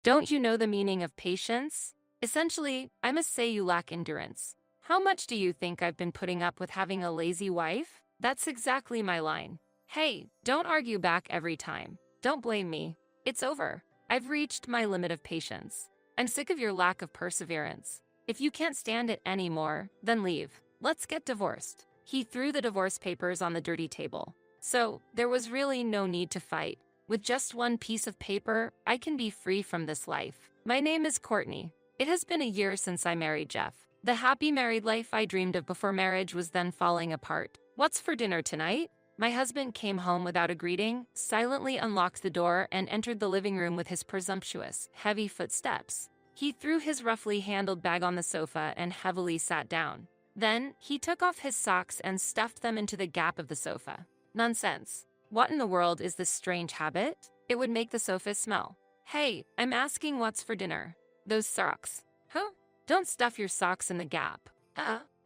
Don't you know the meaning of patience? Essentially, I must say you lack endurance. How much do you think I've been putting up with having a lazy wife? That's exactly my line. Hey, don't argue back every time. Don't blame me. It's over. I've reached my limit of patience. I'm sick of your lack of perseverance. If you can't stand it anymore, then leave. Let's get divorced. He threw the divorce papers on the dirty table. So, there was really no need to fight. With just one piece of paper, I can be free from this life. My name is Courtney. It has been a year since I married Jeff. The happy married life I dreamed of before marriage was then falling apart. What's for dinner tonight? My husband came home without a greeting, silently unlocked the door, and entered the living room with his presumptuous, heavy footsteps. He threw his roughly handled bag on the sofa and heavily sat down. Then, he took off his socks and stuffed them into the gap of the sofa. Nonsense. What in the world is this strange habit? It would make the sofa smell. Hey, I'm asking what's for dinner. Those socks. Huh? Don't stuff your socks in the gap.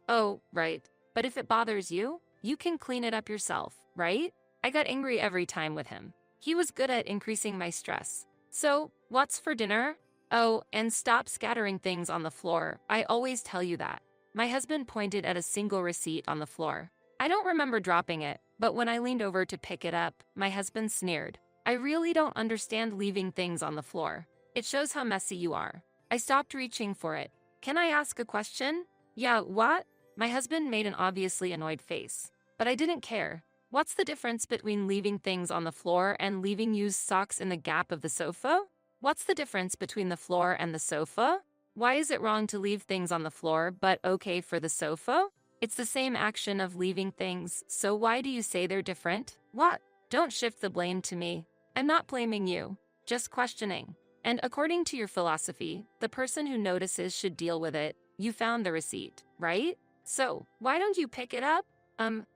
Oh, right. But if it bothers you, you can clean it up yourself, right? I got angry every time with him. He was good at increasing my stress. So, what's for dinner? Oh, and stop scattering things on the floor. I always tell you that. My husband pointed at a single receipt on the floor. I don't remember dropping it, but when I leaned over to pick it up, my husband sneered. I really don't understand leaving things on the floor. It shows how messy you are. I stopped reaching for it. Can I ask a question? Yeah, what? My husband made an obviously annoyed face. But I didn't care. What's the difference between leaving things on the floor and leaving used socks in the gap of the sofa? What's the difference between the floor and the sofa? Why is it wrong to leave things on the floor but okay for the sofa? It's the same action of leaving things, so why do you say they're different? What? Don't shift the blame to me. I'm not blaming you, just questioning. And according to your philosophy, the person who notices should deal with it. You found the receipt, right? So, why don't you pick it up?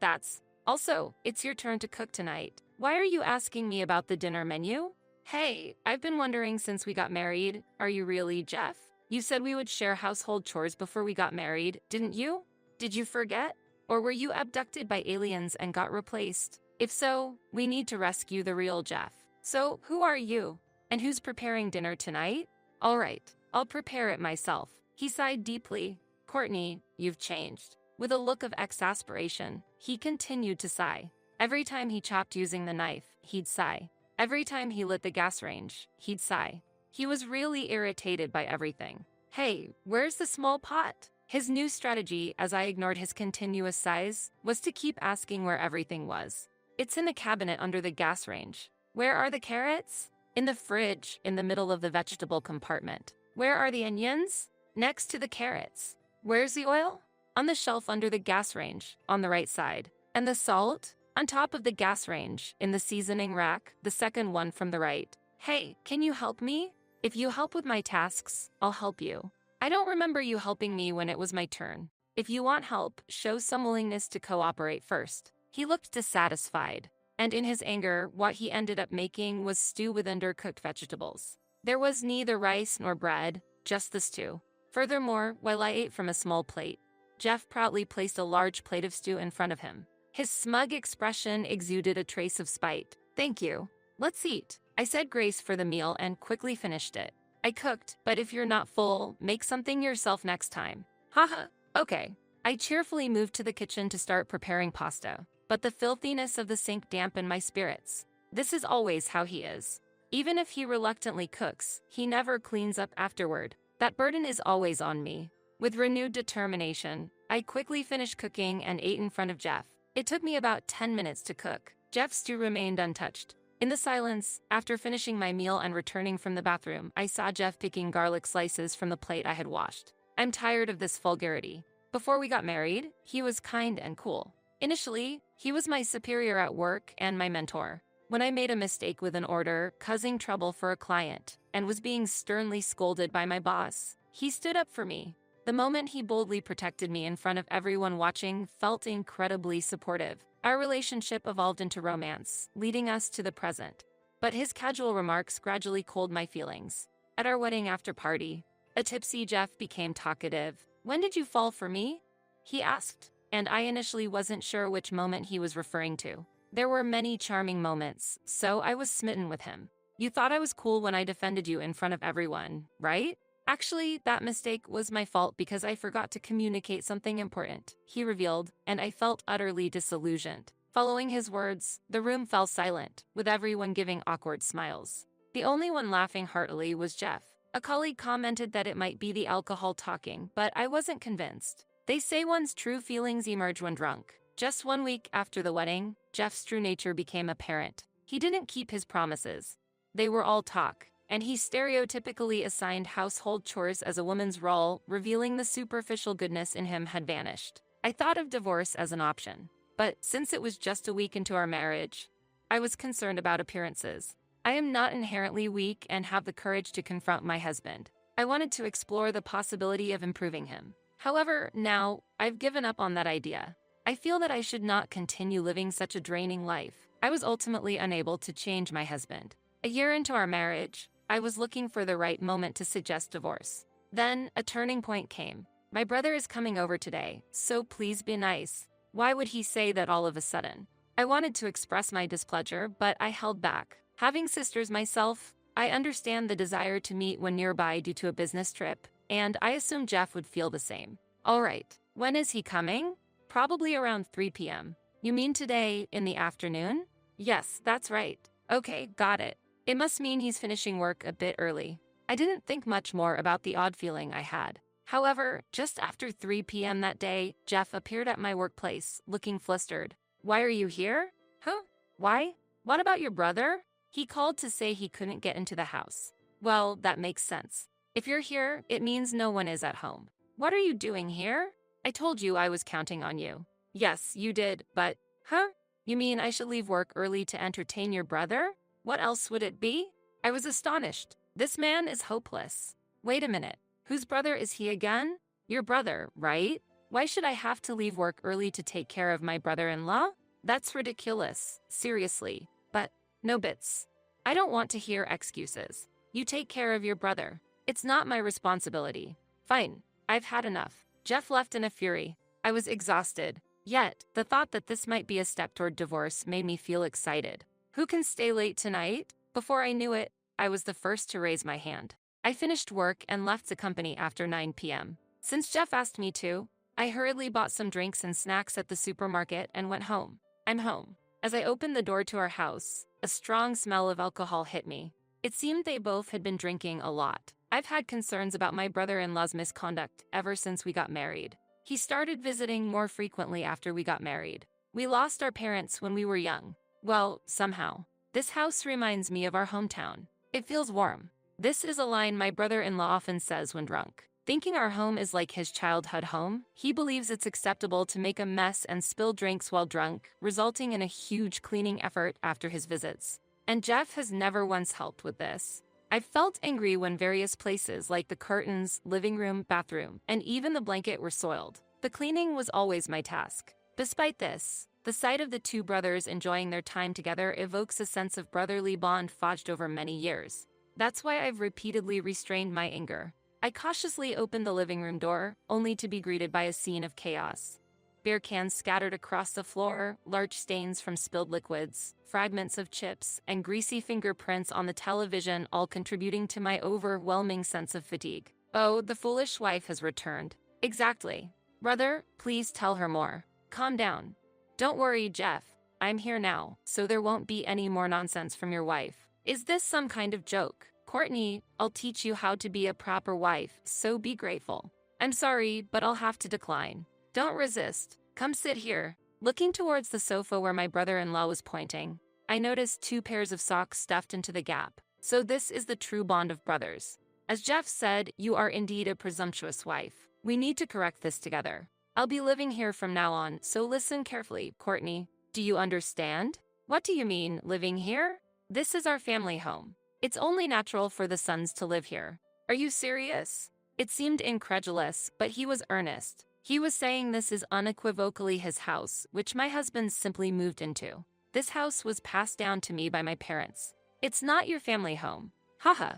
That's. Also, it's your turn to cook tonight. Why are you asking me about the dinner menu? Hey, I've been wondering since we got married, are you really Jeff? You said we would share household chores before we got married, didn't you? Did you forget? Or were you abducted by aliens and got replaced? If so, we need to rescue the real Jeff. So, who are you? And who's preparing dinner tonight? All right, I'll prepare it myself. He sighed deeply. Courtney, you've changed. With a look of exasperation, he continued to sigh. Every time he chopped using the knife, he'd sigh. Every time he lit the gas range, he'd sigh. He was really irritated by everything. Hey, where's the small pot? His new strategy, as I ignored his continuous sighs, was to keep asking where everything was. It's in the cabinet under the gas range. Where are the carrots? In the fridge, in the middle of the vegetable compartment. Where are the onions? Next to the carrots. Where's the oil? On the shelf under the gas range, on the right side. And the salt? On top of the gas range, in the seasoning rack, the second one from the right. Hey, can you help me? If you help with my tasks, I'll help you. I don't remember you helping me when it was my turn. If you want help, show some willingness to cooperate first. He looked dissatisfied, and in his anger, what he ended up making was stew with undercooked vegetables. There was neither rice nor bread, just the stew. Furthermore, while I ate from a small plate, Jeff proudly placed a large plate of stew in front of him. His smug expression exuded a trace of spite. Thank you. Let's eat. I said grace for the meal and quickly finished it. I cooked, but if you're not full, make something yourself next time. Haha, okay. I cheerfully moved to the kitchen to start preparing pasta, but the filthiness of the sink dampened my spirits. This is always how he is. Even if he reluctantly cooks, he never cleans up afterward. That burden is always on me. With renewed determination, I quickly finished cooking and ate in front of Jeff. It took me about 10 minutes to cook. Jeff's stew remained untouched. In the silence, after finishing my meal and returning from the bathroom, I saw Jeff picking garlic slices from the plate I had washed. I'm tired of this vulgarity. Before we got married, he was kind and cool. Initially, he was my superior at work and my mentor. When I made a mistake with an order, causing trouble for a client, and was being sternly scolded by my boss, he stood up for me. The moment he boldly protected me in front of everyone watching felt incredibly supportive. Our relationship evolved into romance, leading us to the present. But his casual remarks gradually cooled my feelings. At our wedding after party, a tipsy Jeff became talkative. When did you fall for me? He asked, and I initially wasn't sure which moment he was referring to. There were many charming moments, so I was smitten with him. You thought I was cool when I defended you in front of everyone, right? Actually, that mistake was my fault because I forgot to communicate something important, he revealed, and I felt utterly disillusioned. Following his words, the room fell silent, with everyone giving awkward smiles. The only one laughing heartily was Jeff. A colleague commented that it might be the alcohol talking, but I wasn't convinced. They say one's true feelings emerge when drunk. Just 1 week after the wedding, Jeff's true nature became apparent. He didn't keep his promises. They were all talk, and he stereotypically assigned household chores as a woman's role, revealing the superficial goodness in him had vanished. I thought of divorce as an option, but since it was just a week into our marriage, I was concerned about appearances. I am not inherently weak and have the courage to confront my husband. I wanted to explore the possibility of improving him. However, now, I've given up on that idea. I feel that I should not continue living such a draining life. I was ultimately unable to change my husband. A year into our marriage, I was looking for the right moment to suggest divorce. Then, a turning point came. My brother is coming over today, so please be nice. Why would he say that all of a sudden? I wanted to express my displeasure, but I held back. Having sisters myself, I understand the desire to meet when nearby due to a business trip, and I assume Jeff would feel the same. All right, when is he coming? Probably around 3 p.m. You mean today, in the afternoon? Yes, that's right. Okay, got it. It must mean he's finishing work a bit early. I didn't think much more about the odd feeling I had. However, just after 3 p.m. that day, Jeff appeared at my workplace, looking flustered. Why are you here? Huh? Why? What about your brother? He called to say he couldn't get into the house. Well, that makes sense. If you're here, it means no one is at home. What are you doing here? I told you I was counting on you. Yes, you did, but... Huh? You mean I should leave work early to entertain your brother? What else would it be? I was astonished. This man is hopeless. Wait a minute. Whose brother is he again? Your brother, right? Why should I have to leave work early to take care of my brother-in-law? That's ridiculous. Seriously. But, no bits. I don't want to hear excuses. You take care of your brother. It's not my responsibility. Fine. I've had enough. Jeff left in a fury. I was exhausted. Yet, the thought that this might be a step toward divorce made me feel excited. Who can stay late tonight? Before I knew it, I was the first to raise my hand. I finished work and left the company after 9 p.m. Since Jeff asked me to, I hurriedly bought some drinks and snacks at the supermarket and went home. I'm home. As I opened the door to our house, a strong smell of alcohol hit me. It seemed they both had been drinking a lot. I've had concerns about my brother-in-law's misconduct ever since we got married. He started visiting more frequently after we got married. We lost our parents when we were young. Well, somehow. This house reminds me of our hometown. It feels warm. This is a line my brother-in-law often says when drunk. Thinking our home is like his childhood home, he believes it's acceptable to make a mess and spill drinks while drunk, resulting in a huge cleaning effort after his visits. And Jeff has never once helped with this. I felt angry when various places like the curtains, living room, bathroom, and even the blanket were soiled. The cleaning was always my task. Despite this, the sight of the two brothers enjoying their time together evokes a sense of brotherly bond forged over many years. That's why I've repeatedly restrained my anger. I cautiously opened the living room door, only to be greeted by a scene of chaos. Beer cans scattered across the floor, large stains from spilled liquids, fragments of chips, and greasy fingerprints on the television, all contributing to my overwhelming sense of fatigue. Oh, the foolish wife has returned. Exactly. Brother, please tell her more. Calm down. Don't worry, Jeff. I'm here now, so there won't be any more nonsense from your wife. Is this some kind of joke? Courtney, I'll teach you how to be a proper wife, so be grateful. I'm sorry, but I'll have to decline. Don't resist. Come sit here. Looking towards the sofa where my brother-in-law was pointing, I noticed 2 pairs of socks stuffed into the gap. So this is the true bond of brothers. As Jeff said, you are indeed a presumptuous wife. We need to correct this together. I'll be living here from now on, so listen carefully, Courtney. Do you understand? What do you mean, living here? This is our family home. It's only natural for the sons to live here. Are you serious? It seemed incredulous, but he was earnest. He was saying this is unequivocally his house, which my husband simply moved into. This house was passed down to me by my parents. It's not your family home. Haha.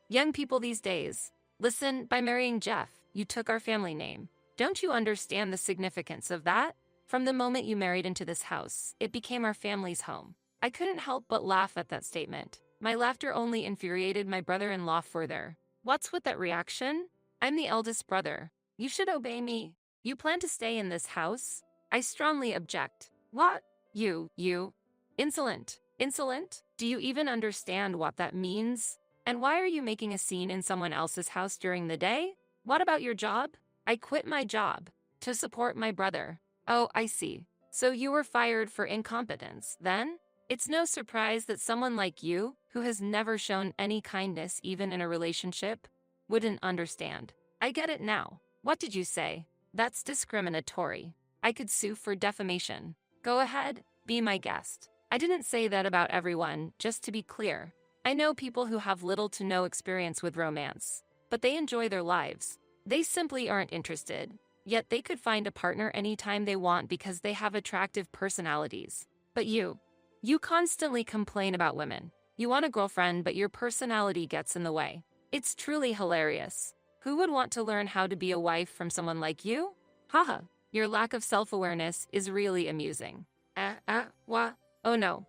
Young people these days. Listen, by marrying Jeff, you took our family name. Don't you understand the significance of that? From the moment you married into this house, it became our family's home. I couldn't help but laugh at that statement. My laughter only infuriated my brother-in-law further. What's with that reaction? I'm the eldest brother. You should obey me. You plan to stay in this house? I strongly object. What? You. Insolent. Insolent? Do you even understand what that means? And why are you making a scene in someone else's house during the day? What about your job? I quit my job to support my brother. Oh, I see. So you were fired for incompetence, then? It's no surprise that someone like you, who has never shown any kindness even in a relationship, wouldn't understand. I get it now. What did you say? That's discriminatory. I could sue for defamation. Go ahead, be my guest. I didn't say that about everyone, just to be clear. I know people who have little to no experience with romance, but they enjoy their lives. They simply aren't interested. Yet they could find a partner anytime they want because they have attractive personalities. But you constantly complain about women. You want a girlfriend, but your personality gets in the way. It's truly hilarious. Who would want to learn how to be a wife from someone like you? Haha, your lack of self-awareness is really amusing. What? Oh no.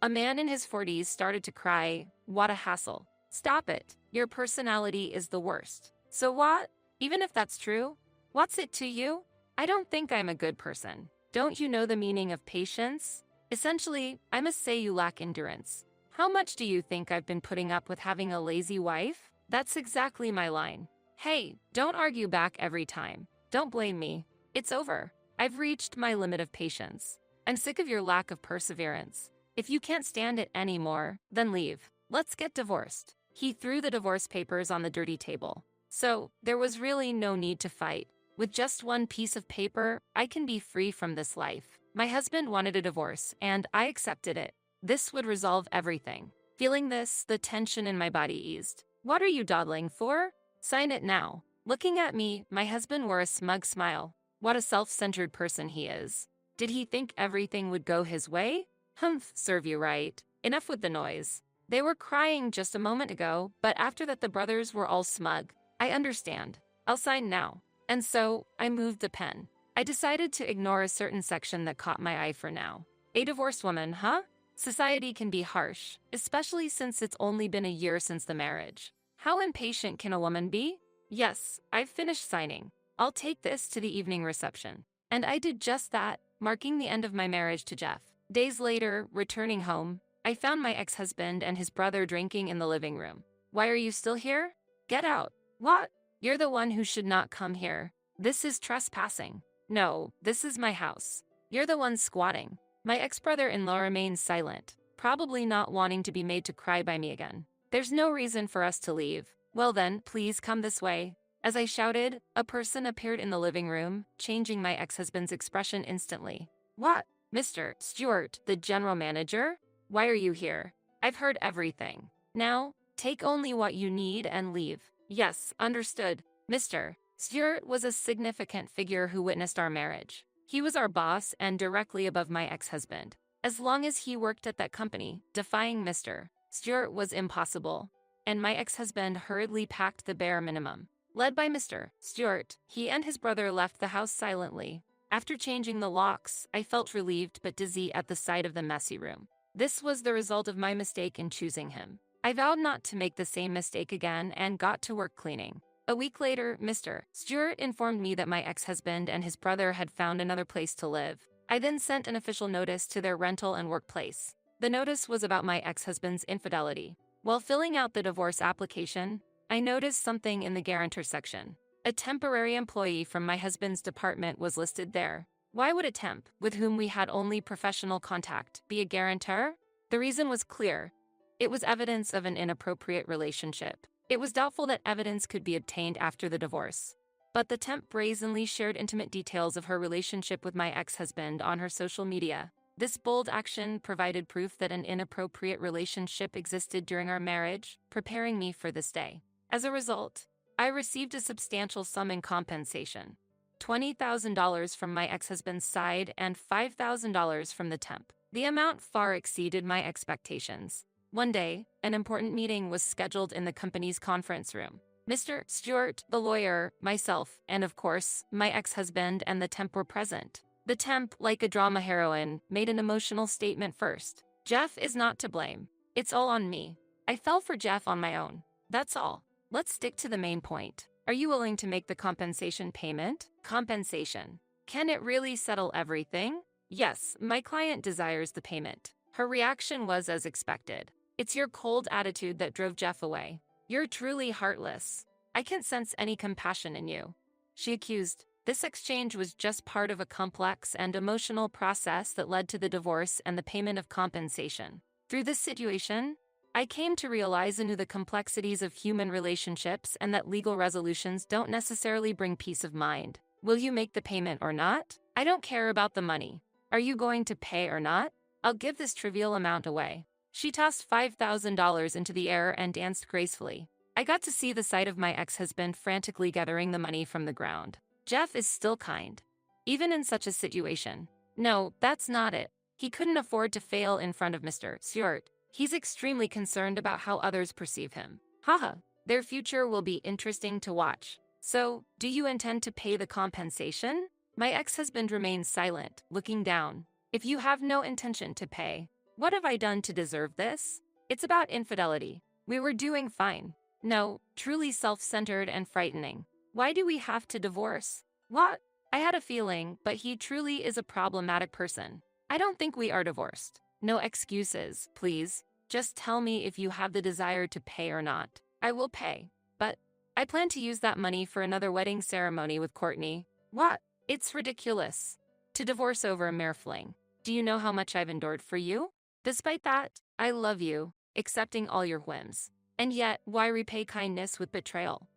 A man in his 40s started to cry. What a hassle. Stop it. Your personality is the worst. So what? Even if that's true, what's it to you? I don't think I'm a good person. Don't you know the meaning of patience? Essentially, I must say you lack endurance. How much do you think I've been putting up with having a lazy wife? That's exactly my line. Hey, don't argue back every time. Don't blame me. It's over. I've reached my limit of patience. I'm sick of your lack of perseverance. If you can't stand it anymore, then leave. Let's get divorced. He threw the divorce papers on the dirty table. So, there was really no need to fight. With just one piece of paper, I can be free from this life. My husband wanted a divorce, and I accepted it. This would resolve everything. Feeling this, the tension in my body eased. What are you dawdling for? Sign it now. Looking at me, my husband wore a smug smile. What a self-centered person he is. Did he think everything would go his way? Humph, serve you right. Enough with the noise. They were crying just a moment ago, but after that the brothers were all smug. I understand. I'll sign now. And so, I moved the pen. I decided to ignore a certain section that caught my eye for now. A divorced woman, huh? Society can be harsh, especially since it's only been a year since the marriage. How impatient can a woman be? Yes, I've finished signing. I'll take this to the evening reception. And I did just that, marking the end of my marriage to Jeff. Days later, returning home, I found my ex-husband and his brother drinking in the living room. Why are you still here? Get out. What? You're the one who should not come here. This is trespassing. No, this is my house. You're the one squatting. My ex-brother-in-law remains silent, probably not wanting to be made to cry by me again. There's no reason for us to leave. Well then, please come this way. As I shouted, a person appeared in the living room, changing my ex-husband's expression instantly. What? Mr. Stewart, the general manager? Why are you here? I've heard everything. Now, take only what you need and leave. Yes, understood. Mr. Stewart was a significant figure who witnessed our marriage. He was our boss and directly above my ex-husband. As long as he worked at that company, defying Mr. Stewart was impossible. And my ex-husband hurriedly packed the bare minimum. Led by Mr. Stewart, he and his brother left the house silently. After changing the locks, I felt relieved but dizzy at the sight of the messy room. This was the result of my mistake in choosing him. I vowed not to make the same mistake again and got to work cleaning. A week later, Mr. Stewart informed me that my ex-husband and his brother had found another place to live. I then sent an official notice to their rental and workplace. The notice was about my ex-husband's infidelity. While filling out the divorce application, I noticed something in the guarantor section. A temporary employee from my husband's department was listed there. Why would a temp, with whom we had only professional contact, be a guarantor? The reason was clear. It was evidence of an inappropriate relationship. It was doubtful that evidence could be obtained after the divorce. But the temp brazenly shared intimate details of her relationship with my ex-husband on her social media. This bold action provided proof that an inappropriate relationship existed during our marriage, preparing me for this day. As a result, I received a substantial sum in compensation. $20,000 from my ex-husband's side and $5,000 from the temp. The amount far exceeded my expectations. One day, an important meeting was scheduled in the company's conference room. Mr. Stewart, the lawyer, myself, and of course, my ex-husband and the temp were present. The temp, like a drama heroine, made an emotional statement first. Jeff is not to blame. It's all on me. I fell for Jeff on my own. That's all. Let's stick to the main point. Are you willing to make the compensation payment? Compensation. Can it really settle everything? Yes, my client desires the payment. Her reaction was as expected. It's your cold attitude that drove Jeff away. You're truly heartless. I can't sense any compassion in you. She accused. This exchange was just part of a complex and emotional process that led to the divorce and the payment of compensation. Through this situation, I came to realize anew the complexities of human relationships and that legal resolutions don't necessarily bring peace of mind. Will you make the payment or not? I don't care about the money. Are you going to pay or not? I'll give this trivial amount away. She tossed $5,000 into the air and danced gracefully. I got to see the sight of my ex-husband frantically gathering the money from the ground. Jeff is still kind, even in such a situation. No, that's not it. He couldn't afford to fail in front of Mr. Stewart. He's extremely concerned about how others perceive him. Haha, their future will be interesting to watch. So, do you intend to pay the compensation? My ex-husband remained silent, looking down. If you have no intention to pay, what have I done to deserve this? It's about infidelity. We were doing fine. No, truly self-centered and frightening. Why do we have to divorce? What? I had a feeling, but he truly is a problematic person. I don't think we are divorced. No excuses, please. Just tell me if you have the desire to pay or not. I will pay. But I plan to use that money for another wedding ceremony with Courtney. What? It's ridiculous. To divorce over a mere fling. Do you know how much I've endured for you? Despite that, I love you, accepting all your whims. And yet, why repay kindness with betrayal?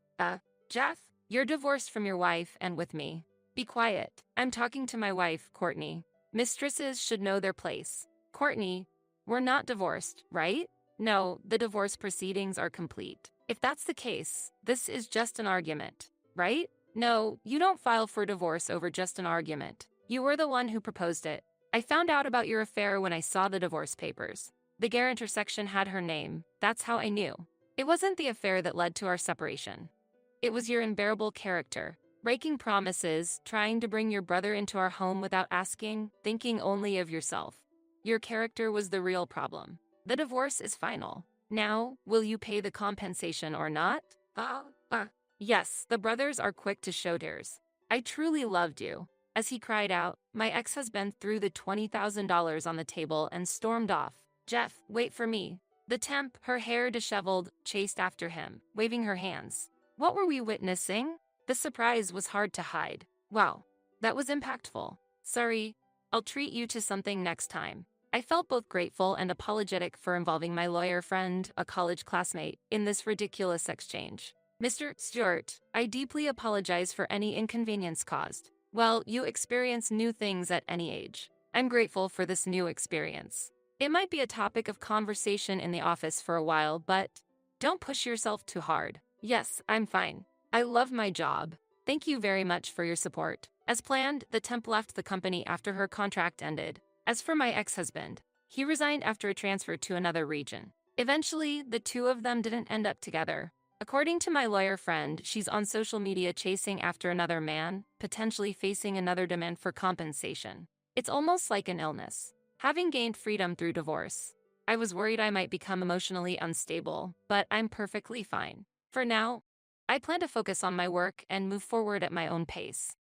Jeff, you're divorced from your wife and with me. Be quiet. I'm talking to my wife, Courtney. Mistresses should know their place. Courtney, we're not divorced, right? No, the divorce proceedings are complete. If that's the case, this is just an argument, right? No, you don't file for divorce over just an argument. You were the one who proposed it. I found out about your affair when I saw the divorce papers. The guarantor section had her name. That's how I knew. It wasn't the affair that led to our separation. It was your unbearable character, breaking promises, trying to bring your brother into our home without asking, thinking only of yourself. Your character was the real problem. The divorce is final. Now, will you pay the compensation or not? Yes, the brothers are quick to show theirs. I truly loved you. As he cried out, my ex-husband threw the $20,000 on the table and stormed off. Jeff, wait for me. The temp, her hair disheveled, chased after him, waving her hands. What were we witnessing? The surprise was hard to hide. Wow, that was impactful. Sorry, I'll treat you to something next time. I felt both grateful and apologetic for involving my lawyer friend, a college classmate, in this ridiculous exchange. Mr. Stewart, I deeply apologize for any inconvenience caused. Well, you experience new things at any age. I'm grateful for this new experience. It might be a topic of conversation in the office for a while, but don't push yourself too hard. Yes, I'm fine. I love my job. Thank you very much for your support. As planned, the temp left the company after her contract ended. As for my ex-husband, he resigned after a transfer to another region. Eventually, the two of them didn't end up together. According to my lawyer friend, she's on social media chasing after another man, potentially facing another demand for compensation. It's almost like an illness. Having gained freedom through divorce, I was worried I might become emotionally unstable, but I'm perfectly fine. For now, I plan to focus on my work and move forward at my own pace.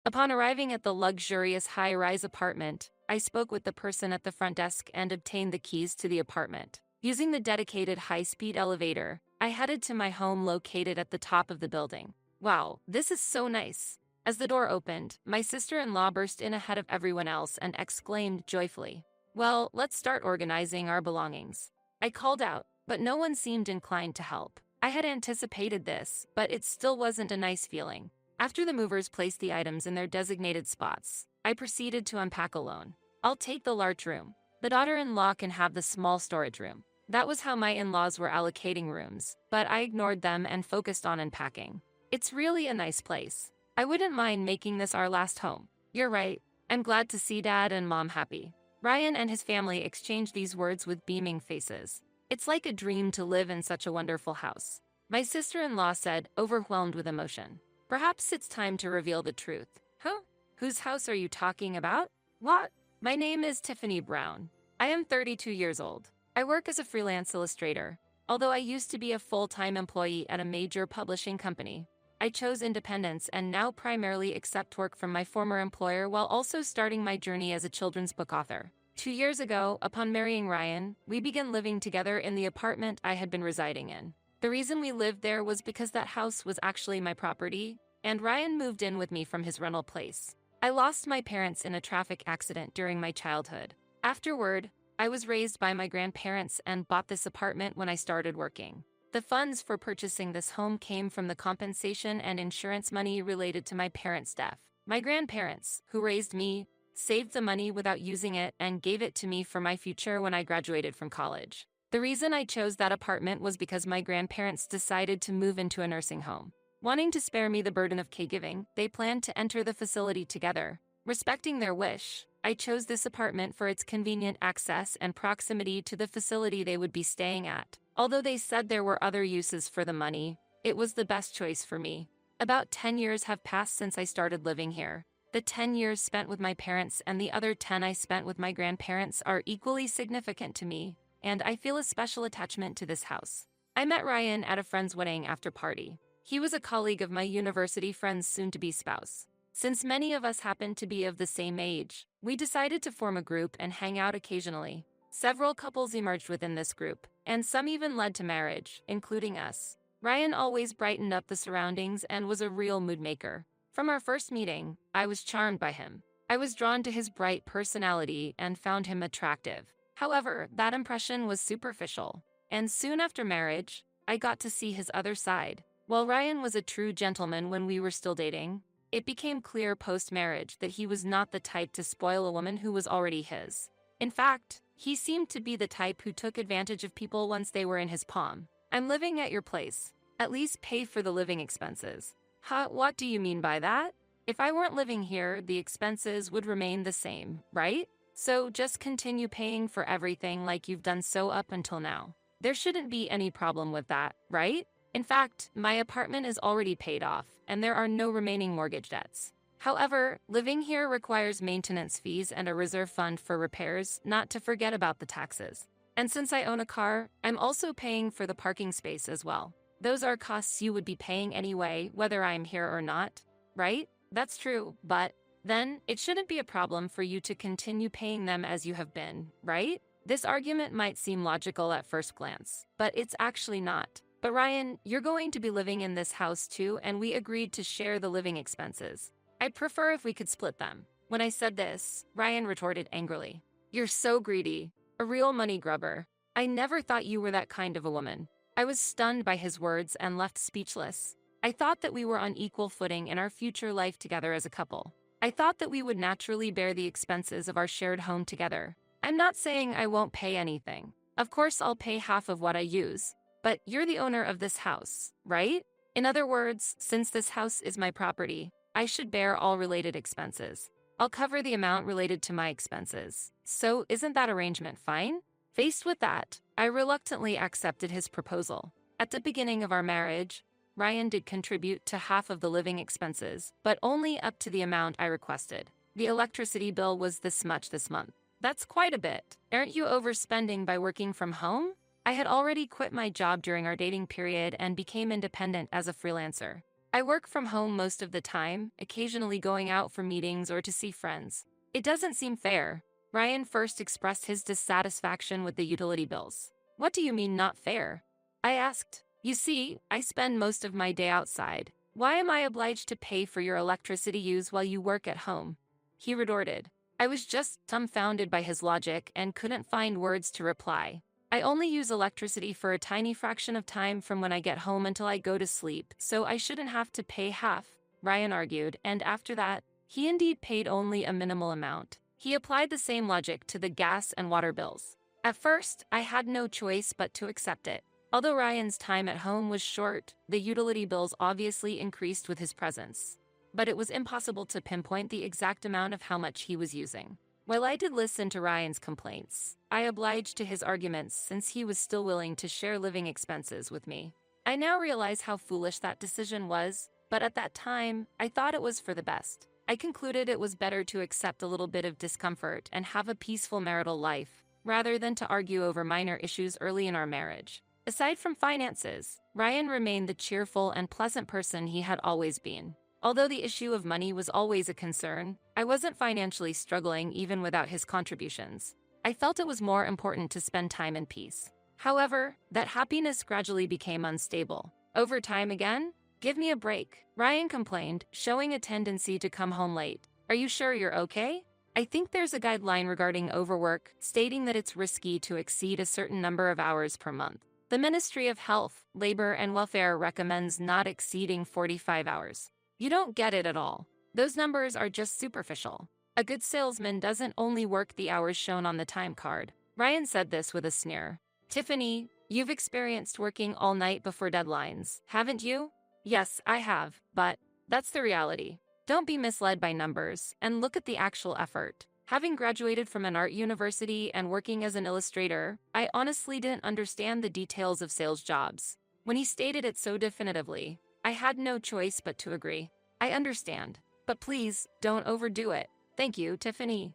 Upon arriving at the luxurious high-rise apartment, I spoke with the person at the front desk and obtained the keys to the apartment. Using the dedicated high-speed elevator, I headed to my home located at the top of the building. Wow, this is so nice. As the door opened, my sister-in-law burst in ahead of everyone else and exclaimed joyfully, "Well, let's start organizing our belongings." I called out, but no one seemed inclined to help. I had anticipated this, but it still wasn't a nice feeling. After the movers placed the items in their designated spots, I proceeded to unpack alone. I'll take the large room. The daughter-in-law can have the small storage room. That was how my in-laws were allocating rooms, but I ignored them and focused on unpacking. It's really a nice place. I wouldn't mind making this our last home. You're right. I'm glad to see Dad and Mom happy. Ryan and his family exchanged these words with beaming faces. It's like a dream to live in such a wonderful house. My sister-in-law said, overwhelmed with emotion. Perhaps it's time to reveal the truth. Huh? Whose house are you talking about? What? My name is Tiffany Brown. I am 32 years old. I work as a freelance illustrator. Although I used to be a full-time employee at a major publishing company, I chose independence and now primarily accept work from my former employer while also starting my journey as a children's book author. 2 years ago, upon marrying Ryan, we began living together in the apartment I had been residing in. The reason we lived there was because that house was actually my property, and Ryan moved in with me from his rental place. I lost my parents in a traffic accident during my childhood. Afterward, I was raised by my grandparents and bought this apartment when I started working. The funds for purchasing this home came from the compensation and insurance money related to my parents' death. My grandparents, who raised me, saved the money without using it and gave it to me for my future when I graduated from college. The reason I chose that apartment was because my grandparents decided to move into a nursing home. Wanting to spare me the burden of caregiving, they planned to enter the facility together. Respecting their wish, I chose this apartment for its convenient access and proximity to the facility they would be staying at. Although they said there were other uses for the money, it was the best choice for me. About 10 years have passed since I started living here. The 10 years spent with my parents and the other 10 I spent with my grandparents are equally significant to me, and I feel a special attachment to this house. I met Ryan at a friend's wedding after party. He was a colleague of my university friend's soon-to-be spouse. Since many of us happen to be of the same age, we decided to form a group and hang out occasionally. Several couples emerged within this group, and some even led to marriage, including us. Ryan always brightened up the surroundings and was a real mood maker. From our first meeting, I was charmed by him. I was drawn to his bright personality and found him attractive. However, that impression was superficial, and soon after marriage, I got to see his other side. While Ryan was a true gentleman when we were still dating, it became clear post-marriage that he was not the type to spoil a woman who was already his. In fact, he seemed to be the type who took advantage of people once they were in his palm. I'm living at your place. At least pay for the living expenses. Huh, what do you mean by that? If I weren't living here, the expenses would remain the same, right? So just continue paying for everything like you've done so up until now. There shouldn't be any problem with that, right? In fact, my apartment is already paid off, and there are no remaining mortgage debts. However, living here requires maintenance fees and a reserve fund for repairs, not to forget about the taxes. And since I own a car, I'm also paying for the parking space as well. Those are costs you would be paying anyway, whether I'm here or not, right? That's true, but then it shouldn't be a problem for you to continue paying them as you have been, right? This argument might seem logical at first glance, but it's actually not. But Ryan, you're going to be living in this house too, and we agreed to share the living expenses. I'd prefer if we could split them. When I said this, Ryan retorted angrily. You're so greedy. A real money grubber. I never thought you were that kind of a woman. I was stunned by his words and left speechless. I thought that we were on equal footing in our future life together as a couple. I thought that we would naturally bear the expenses of our shared home together. I'm not saying I won't pay anything. Of course, I'll pay half of what I use. But you're the owner of this house, right? In other words, since this house is my property, I should bear all related expenses. I'll cover the amount related to my expenses. So isn't that arrangement fine? Faced with that, I reluctantly accepted his proposal. At the beginning of our marriage, Ryan did contribute to half of the living expenses, but only up to the amount I requested. The electricity bill was this much this month. That's quite a bit. Aren't you overspending by working from home? I had already quit my job during our dating period and became independent as a freelancer. I work from home most of the time, occasionally going out for meetings or to see friends. It doesn't seem fair. Ryan first expressed his dissatisfaction with the utility bills. What do you mean not fair? I asked. You see, I spend most of my day outside. Why am I obliged to pay for your electricity use while you work at home? He retorted. I was just dumbfounded by his logic and couldn't find words to reply. I only use electricity for a tiny fraction of time from when I get home until I go to sleep, so I shouldn't have to pay half, Ryan argued, and after that, he indeed paid only a minimal amount. He applied the same logic to the gas and water bills. At first, I had no choice but to accept it. Although Ryan's time at home was short, the utility bills obviously increased with his presence. But it was impossible to pinpoint the exact amount of how much he was using. While I did listen to Ryan's complaints, I obliged to his arguments since he was still willing to share living expenses with me. I now realize how foolish that decision was, but at that time, I thought it was for the best. I concluded it was better to accept a little bit of discomfort and have a peaceful marital life, rather than to argue over minor issues early in our marriage. Aside from finances, Ryan remained the cheerful and pleasant person he had always been. Although the issue of money was always a concern, I wasn't financially struggling even without his contributions. I felt it was more important to spend time in peace. However, that happiness gradually became unstable. Over time again? Give me a break, Ryan complained, showing a tendency to come home late. Are you sure you're okay? I think there's a guideline regarding overwork, stating that it's risky to exceed a certain number of hours per month. The Ministry of Health, Labor and Welfare recommends not exceeding 45 hours. You don't get it at all. Those numbers are just superficial. A good salesman doesn't only work the hours shown on the time card. Ryan said this with a sneer. Tiffany, you've experienced working all night before deadlines, haven't you? Yes, I have, but that's the reality. Don't be misled by numbers, and look at the actual effort. Having graduated from an art university and working as an illustrator, I honestly didn't understand the details of sales jobs. When he stated it so definitively, I had no choice but to agree. I understand, but please, don't overdo it. Thank you, Tiffany.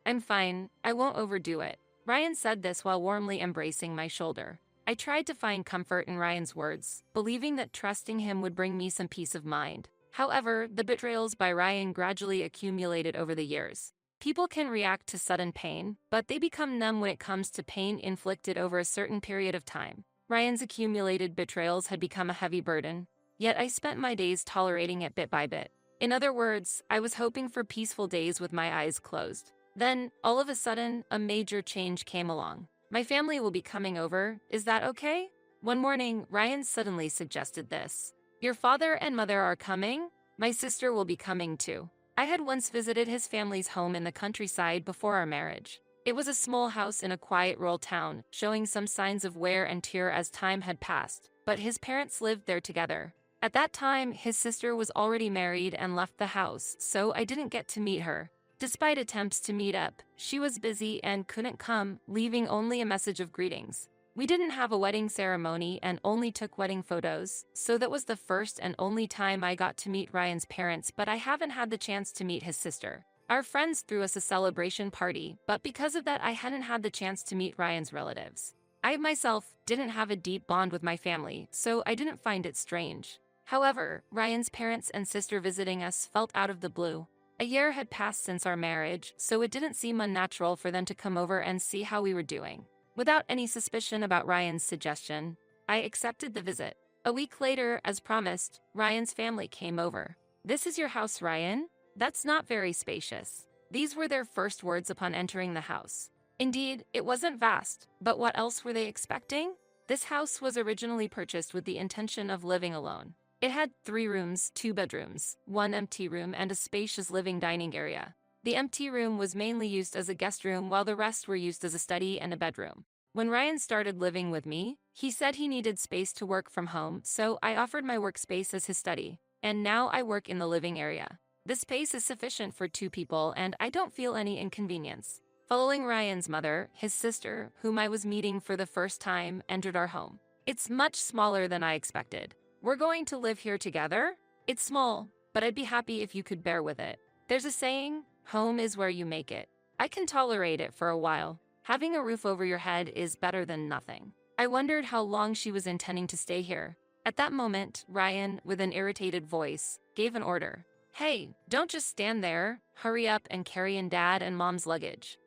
I'm fine, I won't overdo it. Ryan said this while warmly embracing my shoulder. I tried to find comfort in Ryan's words, believing that trusting him would bring me some peace of mind. However, the betrayals by Ryan gradually accumulated over the years. People can react to sudden pain, but they become numb when it comes to pain inflicted over a certain period of time. Ryan's accumulated betrayals had become a heavy burden, yet I spent my days tolerating it bit by bit. In other words, I was hoping for peaceful days with my eyes closed. Then, all of a sudden, a major change came along. My family will be coming over, is that okay? One morning, Ryan suddenly suggested this. Your father and mother are coming? My sister will be coming too. I had once visited his family's home in the countryside before our marriage. It was a small house in a quiet rural town, showing some signs of wear and tear as time had passed, but his parents lived there together. At that time, his sister was already married and left the house, so I didn't get to meet her. Despite attempts to meet up, she was busy and couldn't come, leaving only a message of greetings. We didn't have a wedding ceremony and only took wedding photos, so that was the first and only time I got to meet Ryan's parents, but I haven't had the chance to meet his sister. Our friends threw us a celebration party, but because of that I hadn't had the chance to meet Ryan's relatives. I myself didn't have a deep bond with my family, so I didn't find it strange. However, Ryan's parents and sister visiting us felt out of the blue. A year had passed since our marriage, so it didn't seem unnatural for them to come over and see how we were doing. Without any suspicion about Ryan's suggestion, I accepted the visit. A week later, as promised, Ryan's family came over. This is your house, Ryan? That's not very spacious. These were their first words upon entering the house. Indeed, it wasn't vast, but what else were they expecting? This house was originally purchased with the intention of living alone. It had 3 rooms, 2 bedrooms, 1 empty room, and a spacious living dining area. The empty room was mainly used as a guest room while the rest were used as a study and a bedroom. When Ryan started living with me, he said he needed space to work from home, so I offered my workspace as his study, and now I work in the living area. The space is sufficient for 2 people and I don't feel any inconvenience. Following Ryan's mother, his sister, whom I was meeting for the first time, entered our home. It's much smaller than I expected. We're going to live here together? It's small, but I'd be happy if you could bear with it. There's a saying, home is where you make it. I can tolerate it for a while. Having a roof over your head is better than nothing. I wondered how long she was intending to stay here. At that moment, Ryan, with an irritated voice, gave an order. Hey, don't just stand there. Hurry up and carry in Dad and Mom's luggage.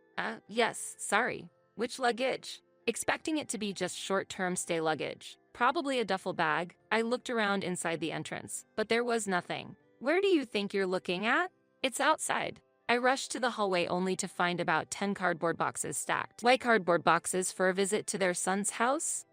Yes, sorry. Which luggage? Expecting it to be just short-term stay luggage. Probably a duffel bag. I looked around inside the entrance, but there was nothing. Where do you think you're looking at? It's outside. I rushed to the hallway only to find about 10 cardboard boxes stacked. Why cardboard boxes for a visit to their son's house?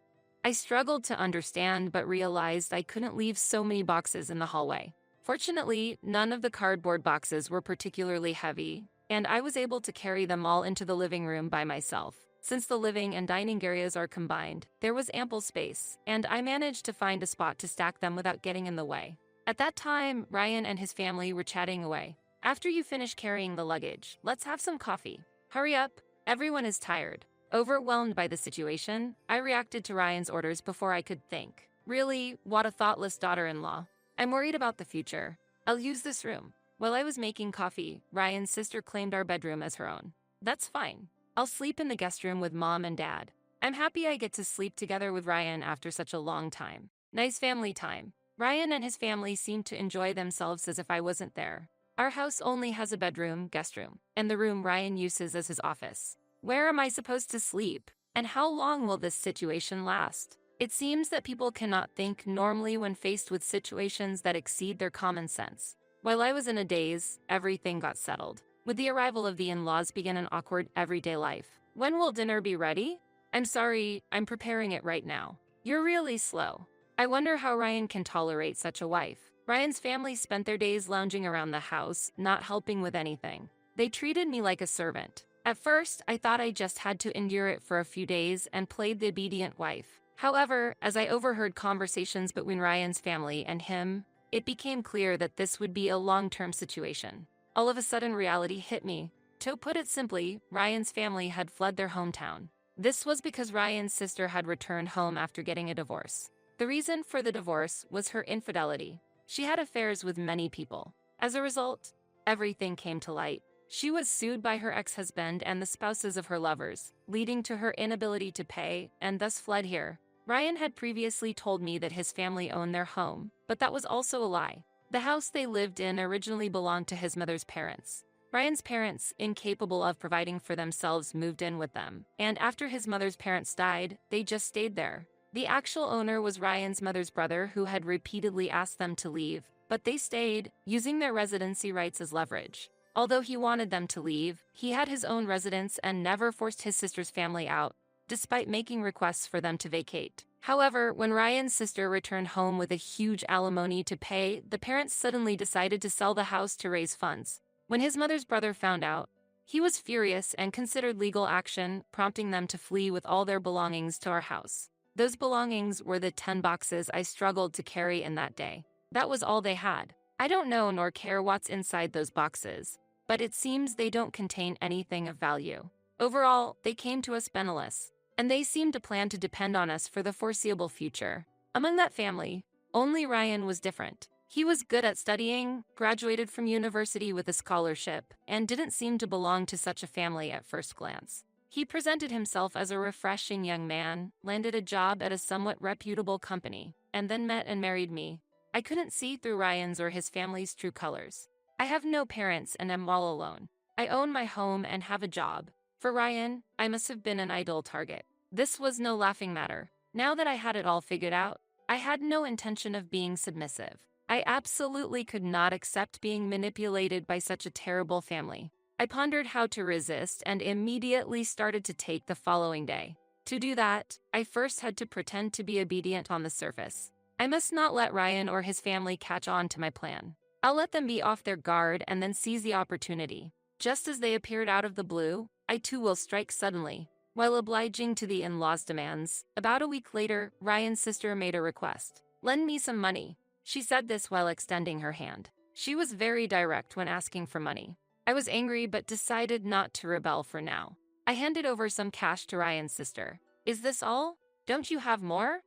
I struggled to understand but realized I couldn't leave so many boxes in the hallway. Fortunately, none of the cardboard boxes were particularly heavy, and I was able to carry them all into the living room by myself. Since the living and dining areas are combined, there was ample space, and I managed to find a spot to stack them without getting in the way. At that time, Ryan and his family were chatting away. After you finish carrying the luggage, let's have some coffee. Hurry up, everyone is tired. Overwhelmed by the situation, I reacted to Ryan's orders before I could think. Really, what a thoughtless daughter-in-law. I'm worried about the future. I'll use this room. While I was making coffee, Ryan's sister claimed our bedroom as her own. That's fine. I'll sleep in the guest room with mom and dad. I'm happy I get to sleep together with Ryan after such a long time. Nice family time. Ryan and his family seem to enjoy themselves as if I wasn't there. Our house only has a bedroom, guest room, and the room Ryan uses as his office. Where am I supposed to sleep? And how long will this situation last? It seems that people cannot think normally when faced with situations that exceed their common sense. While I was in a daze, everything got settled. With the arrival of the in-laws began an awkward everyday life. When will dinner be ready? I'm sorry, I'm preparing it right now. You're really slow. I wonder how Ryan can tolerate such a wife. Ryan's family spent their days lounging around the house, not helping with anything. They treated me like a servant. At first, I thought I just had to endure it for a few days and played the obedient wife. However, as I overheard conversations between Ryan's family and him, it became clear that this would be a long-term situation. All of a sudden, reality hit me. To put it simply, Ryan's family had fled their hometown. This was because Ryan's sister had returned home after getting a divorce. The reason for the divorce was her infidelity. She had affairs with many people. As a result, everything came to light. She was sued by her ex-husband and the spouses of her lovers, leading to her inability to pay, and thus fled here. Ryan had previously told me that his family owned their home, but that was also a lie. The house they lived in originally belonged to his mother's parents. Ryan's parents, incapable of providing for themselves, moved in with them, and after his mother's parents died, they just stayed there. The actual owner was Ryan's mother's brother, who had repeatedly asked them to leave, but they stayed, using their residency rights as leverage. Although he wanted them to leave, he had his own residence and never forced his sister's family out, despite making requests for them to vacate. However, when Ryan's sister returned home with a huge alimony to pay, the parents suddenly decided to sell the house to raise funds. When his mother's brother found out, he was furious and considered legal action, prompting them to flee with all their belongings to our house. Those belongings were the 10 boxes I struggled to carry in that day. That was all they had. I don't know nor care what's inside those boxes, but it seems they don't contain anything of value. Overall, they came to us penniless, and they seemed to plan to depend on us for the foreseeable future. Among that family, only Ryan was different. He was good at studying, graduated from university with a scholarship, and didn't seem to belong to such a family at first glance. He presented himself as a refreshing young man, landed a job at a somewhat reputable company, and then met and married me. I couldn't see through Ryan's or his family's true colors. I have no parents and am all alone. I own my home and have a job. For Ryan, I must have been an ideal target. This was no laughing matter. Now that I had it all figured out, I had no intention of being submissive. I absolutely could not accept being manipulated by such a terrible family. I pondered how to resist and immediately started to take the following day. To do that, I first had to pretend to be obedient on the surface. I must not let Ryan or his family catch on to my plan. I'll let them be off their guard and then seize the opportunity. Just as they appeared out of the blue, I too will strike suddenly. While obliging to the in-laws' demands, about a week later, Ryan's sister made a request. "Lend me some money." She said this while extending her hand. She was very direct when asking for money. I was angry but decided not to rebel for now. I handed over some cash to Ryan's sister. "Is this all? Don't you have more?"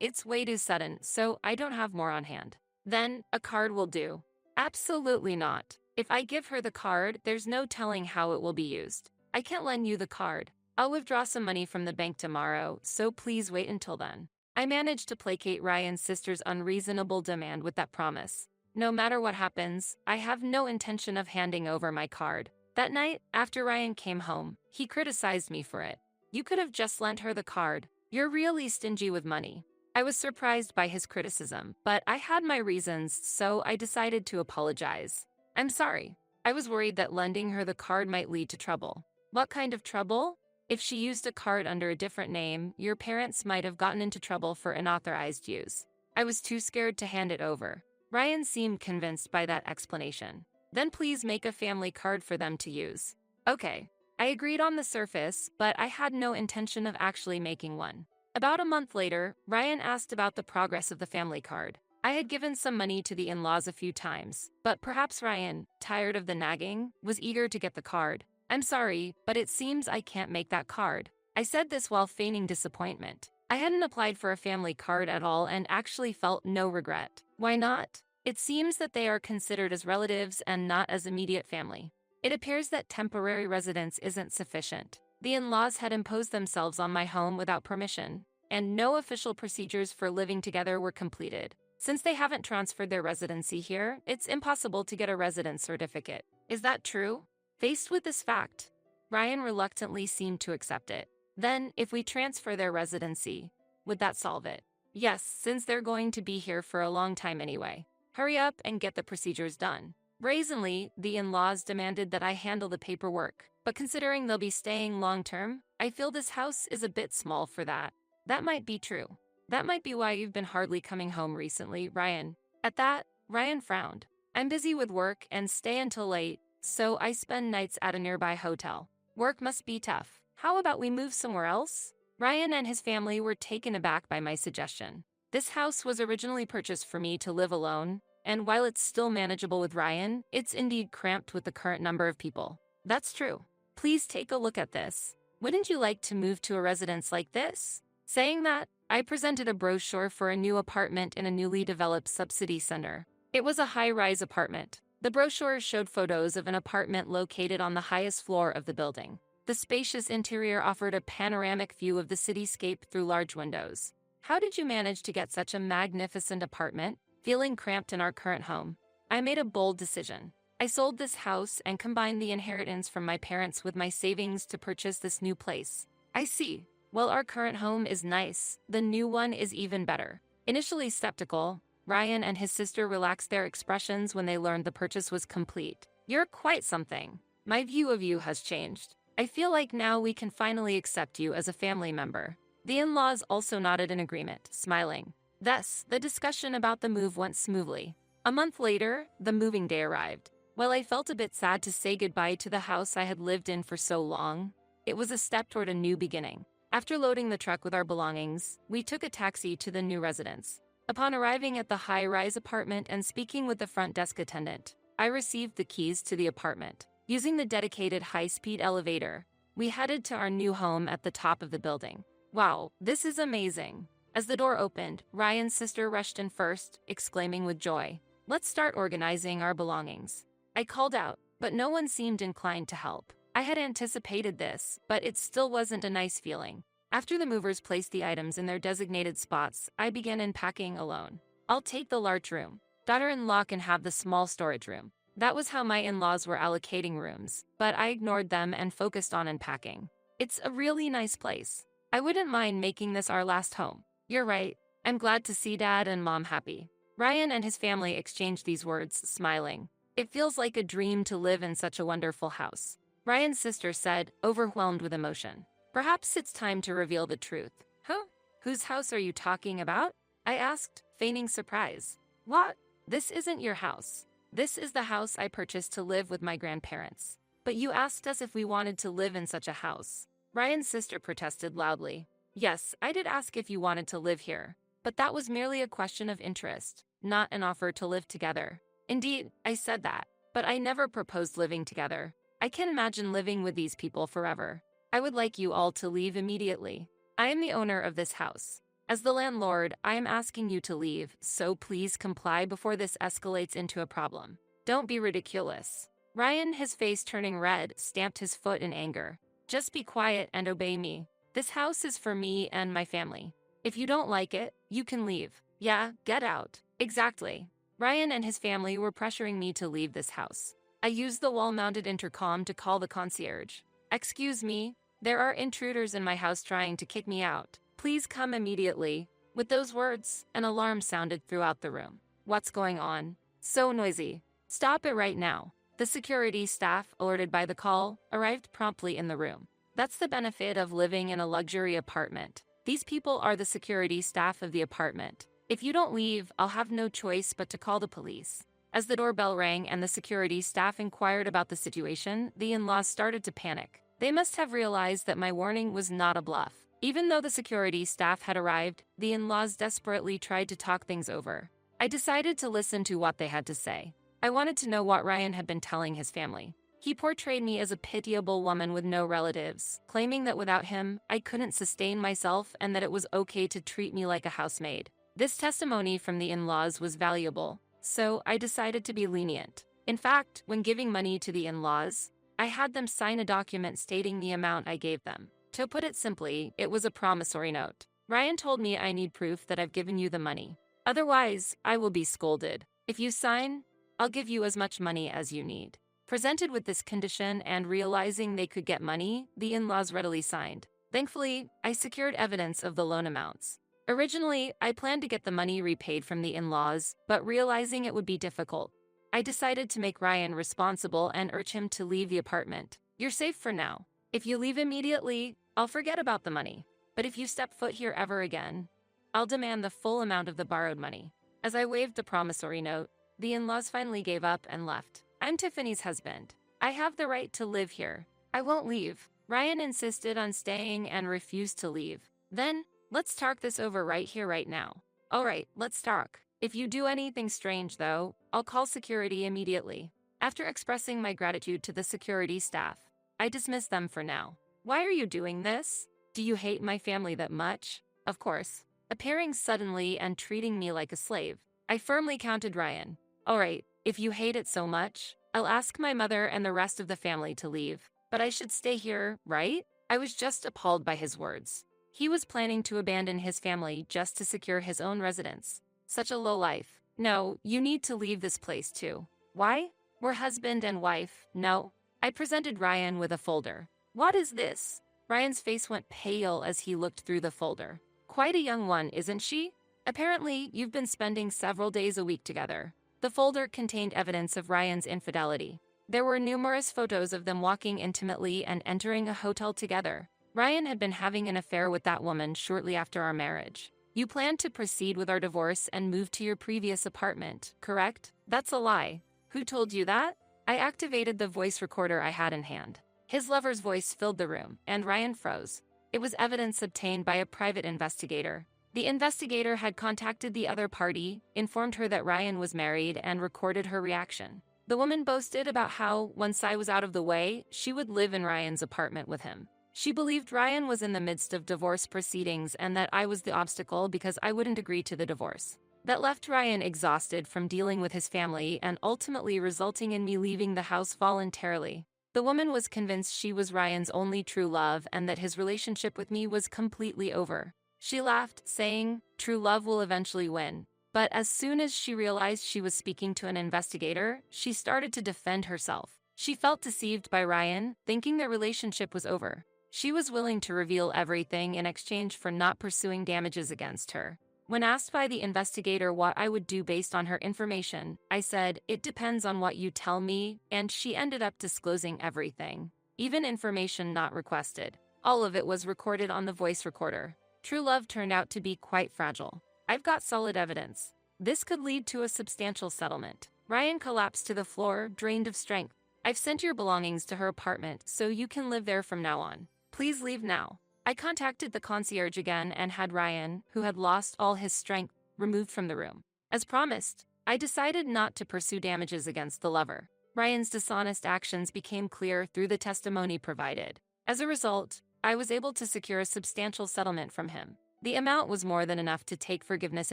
It's way too sudden, so I don't have more on hand." "Then, a card will do." "Absolutely not. If I give her the card, there's no telling how it will be used. I can't lend you the card. I'll withdraw some money from the bank tomorrow, so please wait until then." I managed to placate Ryan's sister's unreasonable demand with that promise. No matter what happens, I have no intention of handing over my card. That night, after Ryan came home, he criticized me for it. "You could have just lent her the card. You're really stingy with money." I was surprised by his criticism, but I had my reasons, so I decided to apologize. "I'm sorry. I was worried that lending her the card might lead to trouble." "What kind of trouble?" "If she used a card under a different name, your parents might have gotten into trouble for unauthorized use." I was too scared to hand it over. Ryan seemed convinced by that explanation. "Then please make a family card for them to use." Okay. I agreed on the surface, but I had no intention of actually making one. About a month later, Ryan asked about the progress of the family card. I had given some money to the in-laws a few times, but perhaps Ryan, tired of the nagging, was eager to get the card. "I'm sorry, but it seems I can't make that card." I said this while feigning disappointment. I hadn't applied for a family card at all and actually felt no regret. Why not? It seems that they are considered as relatives and not as immediate family. It appears that temporary residence isn't sufficient. The in-laws had imposed themselves on my home without permission, and no official procedures for living together were completed. Since they haven't transferred their residency here, it's impossible to get a residence certificate. Is that true? Faced with this fact, Ryan reluctantly seemed to accept it. Then, if we transfer their residency, would that solve it? Yes, since they're going to be here for a long time anyway. Hurry up and get the procedures done. Brazenly, the in-laws demanded that I handle the paperwork, but considering they'll be staying long-term, I feel this house is a bit small for that. That might be true. That might be why you've been hardly coming home recently, Ryan. At that, Ryan frowned. I'm busy with work and stay until late, so I spend nights at a nearby hotel. Work must be tough. How about we move somewhere else? Ryan and his family were taken aback by my suggestion. This house was originally purchased for me to live alone, and while it's still manageable with Ryan, it's indeed cramped with the current number of people. That's true. Please take a look at this. Wouldn't you like to move to a residence like this? Saying that, I presented a brochure for a new apartment in a newly developed subsidy center. It was a high-rise apartment. The brochure showed photos of an apartment located on the highest floor of the building. The spacious interior offered a panoramic view of the cityscape through large windows. How did you manage to get such a magnificent apartment? Feeling cramped in our current home, I made a bold decision. I sold this house and combined the inheritance from my parents with my savings to purchase this new place. I see. While our current home is nice, the new one is even better. Initially skeptical, Ryan and his sister relaxed their expressions when they learned the purchase was complete. You're quite something. My view of you has changed. I feel like now we can finally accept you as a family member. The in-laws also nodded in agreement, smiling. Thus, the discussion about the move went smoothly. A month later, the moving day arrived. While I felt a bit sad to say goodbye to the house I had lived in for so long, it was a step toward a new beginning. After loading the truck with our belongings, we took a taxi to the new residence. Upon arriving at the high-rise apartment and speaking with the front desk attendant, I received the keys to the apartment. Using the dedicated high-speed elevator, we headed to our new home at the top of the building. Wow, this is amazing. As the door opened, Ryan's sister rushed in first, exclaiming with joy, "Let's start organizing our belongings." I called out, but no one seemed inclined to help. I had anticipated this, but it still wasn't a nice feeling. After the movers placed the items in their designated spots, I began unpacking alone. I'll take the large room. Daughter-in-law can have the small storage room. That was how my in-laws were allocating rooms, but I ignored them and focused on unpacking. It's a really nice place. I wouldn't mind making this our last home. You're right. I'm glad to see Dad and Mom happy. Ryan and his family exchanged these words, smiling. It feels like a dream to live in such a wonderful house. Ryan's sister said, overwhelmed with emotion. Perhaps it's time to reveal the truth. Huh? Whose house are you talking about? I asked, feigning surprise. What? This isn't your house. This is the house I purchased to live with my grandparents. But you asked us if we wanted to live in such a house. Ryan's sister protested loudly. Yes, I did ask if you wanted to live here, but that was merely a question of interest, not an offer to live together. Indeed, I said that, but I never proposed living together. I can't imagine living with these people forever. I would like you all to leave immediately. I am the owner of this house. As the landlord, I am asking you to leave, so please comply before this escalates into a problem. Don't be ridiculous. Ryan, his face turning red, stamped his foot in anger. Just be quiet and obey me. This house is for me and my family. If you don't like it, you can leave. Yeah, get out. Exactly. Ryan and his family were pressuring me to leave this house. I used the wall-mounted intercom to call the concierge. Excuse me, there are intruders in my house trying to kick me out. Please come immediately. With those words, an alarm sounded throughout the room. What's going on? So noisy. Stop it right now. The security staff, alerted by the call, arrived promptly in the room. That's the benefit of living in a luxury apartment. These people are the security staff of the apartment. If you don't leave, I'll have no choice but to call the police. As the doorbell rang and the security staff inquired about the situation, the in-laws started to panic. They must have realized that my warning was not a bluff. Even though the security staff had arrived, the in-laws desperately tried to talk things over. I decided to listen to what they had to say. I wanted to know what Ryan had been telling his family. He portrayed me as a pitiable woman with no relatives, claiming that without him, I couldn't sustain myself and that it was okay to treat me like a housemaid. This testimony from the in-laws was valuable, so I decided to be lenient. In fact, when giving money to the in-laws, I had them sign a document stating the amount I gave them. To put it simply, it was a promissory note. Ryan told me I need proof that I've given you the money. Otherwise, I will be scolded. If you sign, I'll give you as much money as you need. Presented with this condition and realizing they could get money, the in-laws readily signed. Thankfully, I secured evidence of the loan amounts. Originally, I planned to get the money repaid from the in-laws, but realizing it would be difficult, I decided to make Ryan responsible and urge him to leave the apartment. You're safe for now. If you leave immediately, I'll forget about the money. But if you step foot here ever again, I'll demand the full amount of the borrowed money. As I waved the promissory note, the in-laws finally gave up and left. I'm Tiffany's husband. I have the right to live here. I won't leave. Ryan insisted on staying and refused to leave. Then, let's talk this over right here right now. Alright, let's talk. If you do anything strange though, I'll call security immediately. After expressing my gratitude to the security staff, I dismissed them for now. Why are you doing this? Do you hate my family that much? Of course. Appearing suddenly and treating me like a slave, I firmly countered Ryan. Alright, if you hate it so much, I'll ask my mother and the rest of the family to leave. But I should stay here, right? I was just appalled by his words. He was planning to abandon his family just to secure his own residence. Such a low life. No, you need to leave this place too. Why? We're husband and wife. No. I presented Ryan with a folder. What is this? Ryan's face went pale as he looked through the folder. Quite a young one, isn't she? Apparently, you've been spending several days a week together. The folder contained evidence of Ryan's infidelity. There were numerous photos of them walking intimately and entering a hotel together. Ryan had been having an affair with that woman shortly after our marriage. You planned to proceed with our divorce and move to your previous apartment, correct? That's a lie. Who told you that? I activated the voice recorder I had in hand. His lover's voice filled the room, and Ryan froze. It was evidence obtained by a private investigator. The investigator had contacted the other party, informed her that Ryan was married, and recorded her reaction. The woman boasted about how, once I was out of the way, she would live in Ryan's apartment with him. She believed Ryan was in the midst of divorce proceedings and that I was the obstacle because I wouldn't agree to the divorce. That left Ryan exhausted from dealing with his family and ultimately resulting in me leaving the house voluntarily. The woman was convinced she was Ryan's only true love and that his relationship with me was completely over. She laughed, saying, "True love will eventually win." But as soon as she realized she was speaking to an investigator, she started to defend herself. She felt deceived by Ryan, thinking their relationship was over. She was willing to reveal everything in exchange for not pursuing damages against her. When asked by the investigator what I would do based on her information, I said, "It depends on what you tell me," and she ended up disclosing everything, even information not requested. All of it was recorded on the voice recorder. True love turned out to be quite fragile. I've got solid evidence. This could lead to a substantial settlement. Ryan collapsed to the floor, drained of strength. I've sent your belongings to her apartment, so you can live there from now on. Please leave now. I contacted the concierge again and had Ryan, who had lost all his strength, removed from the room. As promised, I decided not to pursue damages against the lover. Ryan's dishonest actions became clear through the testimony provided. As a result, I was able to secure a substantial settlement from him. The amount was more than enough to take forgiveness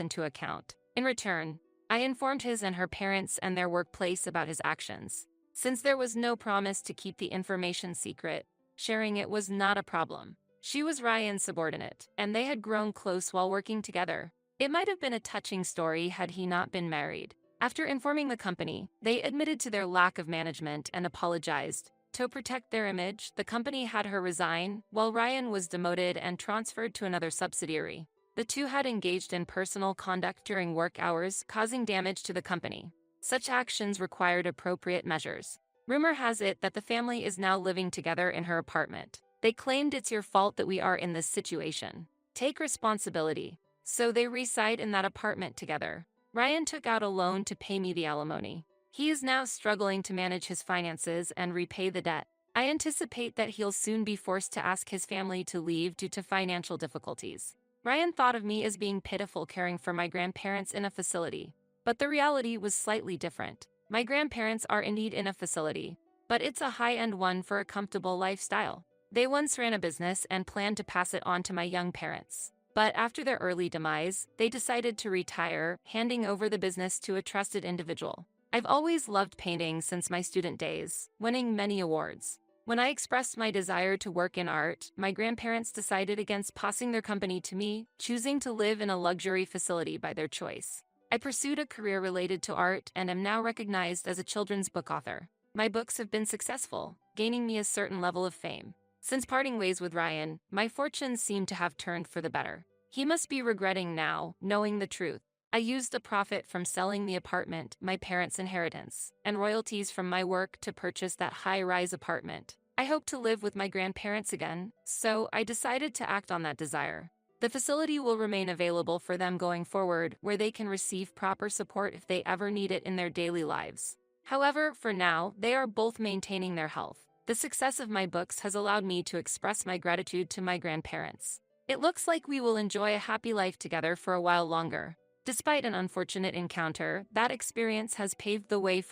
into account. In return, I informed his and her parents and their workplace about his actions. Since there was no promise to keep the information secret, sharing it was not a problem. She was Ryan's subordinate, and they had grown close while working together. It might have been a touching story had he not been married. After informing the company, they admitted to their lack of management and apologized. To protect their image, the company had her resign, while Ryan was demoted and transferred to another subsidiary. The two had engaged in personal conduct during work hours, causing damage to the company. Such actions required appropriate measures. Rumor has it that the family is now living together in her apartment. They claimed it's your fault that we are in this situation. Take responsibility. So they reside in that apartment together. Ryan took out a loan to pay me the alimony. He is now struggling to manage his finances and repay the debt. I anticipate that he'll soon be forced to ask his family to leave due to financial difficulties. Ryan thought of me as being pitiful caring for my grandparents in a facility. But the reality was slightly different. My grandparents are indeed in a facility, but it's a high-end one for a comfortable lifestyle. They once ran a business and planned to pass it on to my young parents. But after their early demise, they decided to retire, handing over the business to a trusted individual. I've always loved painting since my student days, winning many awards. When I expressed my desire to work in art, my grandparents decided against passing their company to me, choosing to live in a luxury facility by their choice. I pursued a career related to art and am now recognized as a children's book author. My books have been successful, gaining me a certain level of fame. Since parting ways with Ryan, my fortunes seem to have turned for the better. He must be regretting now, knowing the truth. I used the profit from selling the apartment, my parents' inheritance, and royalties from my work to purchase that high-rise apartment. I hope to live with my grandparents again, so I decided to act on that desire. The facility will remain available for them going forward, where they can receive proper support if they ever need it in their daily lives. However, for now, they are both maintaining their health. The success of my books has allowed me to express my gratitude to my grandparents. It looks like we will enjoy a happy life together for a while longer. Despite an unfortunate encounter, that experience has paved the way for